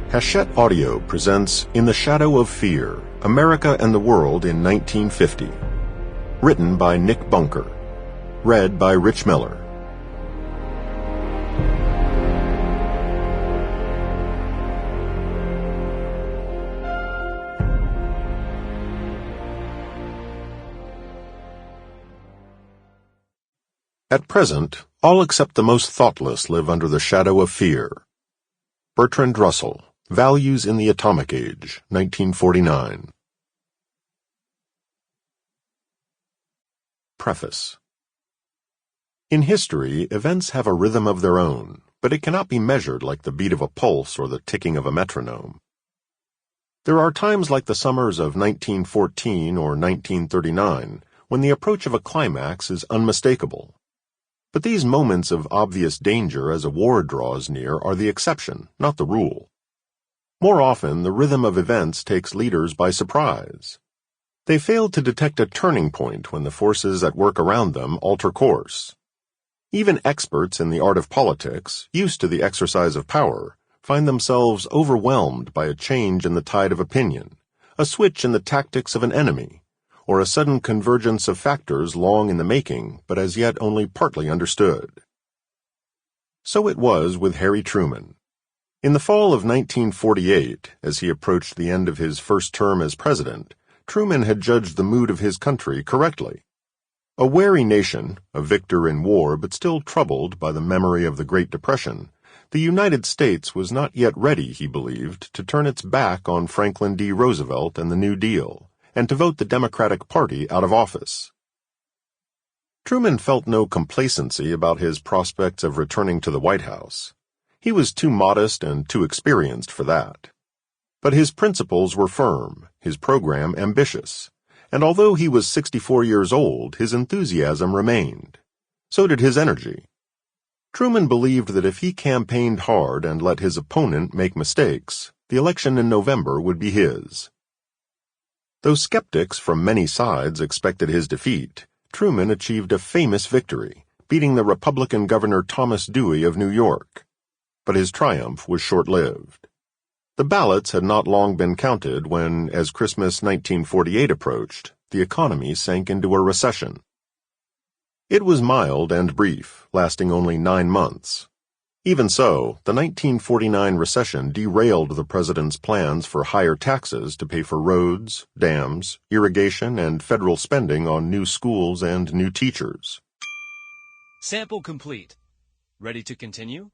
Hachette Audio presents In the Shadow of Fear, America and the World in 1950. Written by Nick Bunker. Read by Rich Miller. At present, all except the most thoughtless live under the shadow of fear. Bertrand Russell, Values in the Atomic Age, 1949. Preface. In history, events have a rhythm of their own, but it cannot be measured like the beat of a pulse or the ticking of a metronome. There are times like the summers of 1914 or 1939 when the approach of a climax is unmistakable. But these moments of obvious danger as a war draws near are the exception, not the rule. More often, the rhythm of events takes leaders by surprise. They fail to detect a turning point when the forces at work around them alter course. Even experts in the art of politics, used to the exercise of power, find themselves overwhelmed by a change in the tide of opinion, a switch in the tactics of an enemy, or a sudden convergence of factors long in the making but as yet only partly understood. So it was with Harry Truman. In the fall of 1948, as he approached the end of his first term as president, Truman had judged the mood of his country correctly. A wary nation, a victor in war but still troubled by the memory of the Great Depression, the United States was not yet ready, he believed, to turn its back on Franklin D. Roosevelt and the New Deal, and to vote the Democratic Party out of office. Truman felt no complacency about his prospects of returning to the White House. He was too modest and too experienced for that. But his principles were firm, his program ambitious, and although he was 64 years old, his enthusiasm remained. So did his energy. Truman believed that if he campaigned hard and let his opponent make mistakes, the election in November would be his. Though skeptics from many sides expected his defeat, Truman achieved a famous victory, beating the Republican Governor Thomas Dewey of New York. But his triumph was short-lived. The ballots had not long been counted when, as Christmas 1948 approached, the economy sank into a recession. It was mild and brief, lasting only 9 months. Even so, the 1949 recession derailed the president's plans for higher taxes to pay for roads, dams, irrigation, and federal spending on new schools and new teachers. Sample complete. Ready to continue?